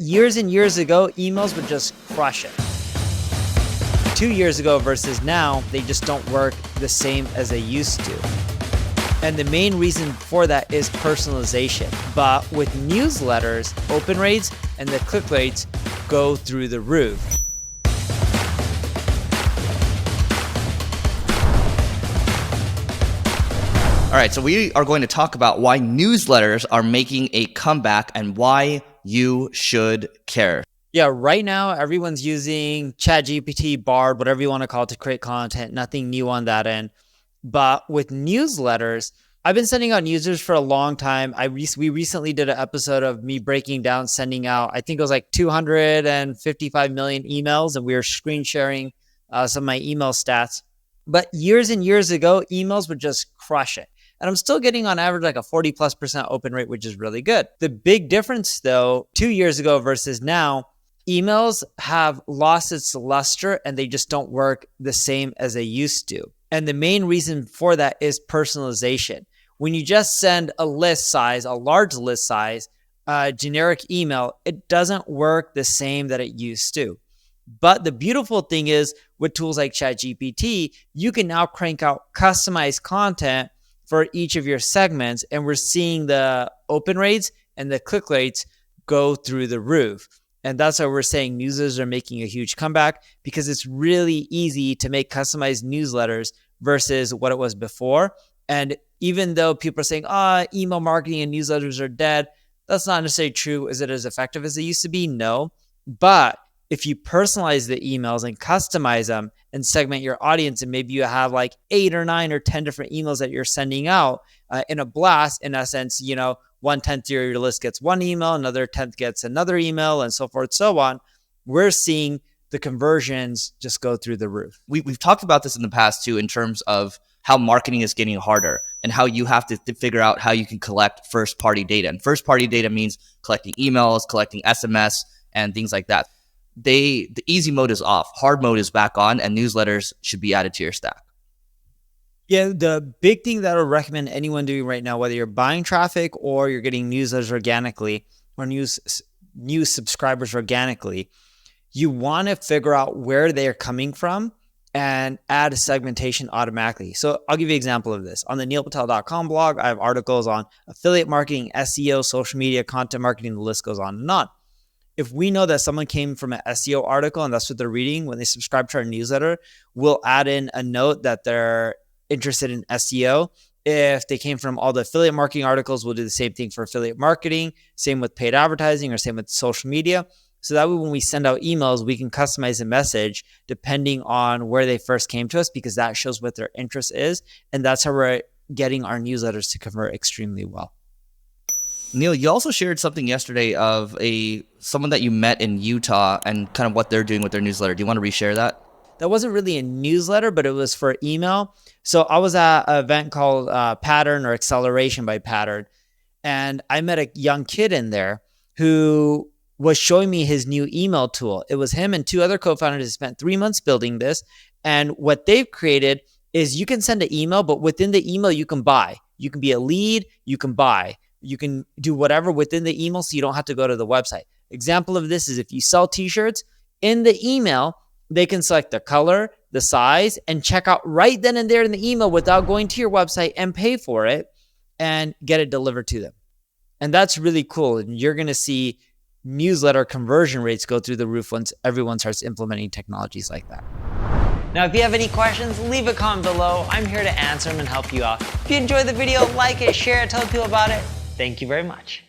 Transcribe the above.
years and years ago, emails would just crush it. 2 years ago versus now, they just don't work the same as they used to. And the main reason for that is personalization. But with newsletters, open rates and the click rates go through the roof. All right, so we are going to talk about why newsletters are making a comeback and why you should care. Yeah, right now, everyone's using ChatGPT, Bard, whatever you want to call it, to create content. Nothing new on that end. But with newsletters, I've been sending out newsletters for a long time. We recently did an episode of me breaking down, sending out, I think it was like 255 million emails, and we were screen sharing some of my email stats. But years and years ago, emails would just crush it. And I'm still getting on average like a 40+% open rate, which is really good. The big difference though, 2 years ago versus now, emails have lost its luster and they just don't work the same as they used to. And the main reason for that is personalization. When you just send a list size, a large list size, generic email, it doesn't work the same that it used to. But the beautiful thing is with tools like ChatGPT, you can now crank out customized content for each of your segments. And we're seeing the open rates and the click rates go through the roof. And that's why we're saying newsletters are making a huge comeback, because it's really easy to make customized newsletters versus what it was before. And even though people are saying, email marketing and newsletters are dead, that's not necessarily true. Is it as effective as it used to be? No. But if you personalize the emails and customize them and segment your audience, and maybe you have like 8 or 9 or 10 different emails that you're sending out in a blast, in essence, 1/10 of your list gets one email, another 10th gets another email, and so forth, so on. We're seeing the conversions just go through the roof. We've talked about this in the past too, in terms of how marketing is getting harder and how you have to figure out how you can collect first-party data. And first-party data means collecting emails, collecting SMS, and things like that. The easy mode is off, hard mode is back on, and newsletters should be added to your stack. Yeah, the big thing that I would recommend anyone doing right now, whether you're buying traffic or you're getting newsletters organically or new subscribers organically, you want to figure out where they're coming from and add a segmentation automatically. So I'll give you an example of this. On the neilpatel.com blog, I have articles on affiliate marketing, SEO, social media, content marketing, the list goes on and on. If we know that someone came from an SEO article and that's what they're reading when they subscribe to our newsletter, we'll add in a note that they're interested in SEO. If they came from all the affiliate marketing articles, we'll do the same thing for affiliate marketing, same with paid advertising, or same with social media. So that way, when we send out emails, we can customize the message depending on where they first came to us, because that shows what their interest is. And that's how we're getting our newsletters to convert extremely well. Neil, you also shared something yesterday of someone that you met in Utah and kind of what they're doing with their newsletter. Do you want to reshare that? That wasn't really a newsletter, but it was for email. So I was at an event called Pattern or Acceleration by Pattern. And I met a young kid in there who was showing me his new email tool. It was him and 2 other co-founders who spent 3 months building this. And what they've created is you can send an email, but within the email, you can buy. You can be a lead, you can buy. You can do whatever within the email so you don't have to go to the website. Example of this is if you sell t-shirts, in the email, they can select the color, the size, and check out right then and there in the email without going to your website and pay for it and get it delivered to them. And that's really cool. And you're going to see newsletter conversion rates go through the roof once everyone starts implementing technologies like that. Now, if you have any questions, leave a comment below. I'm here to answer them and help you out. If you enjoyed the video, like it, share it, tell people about it. Thank you very much.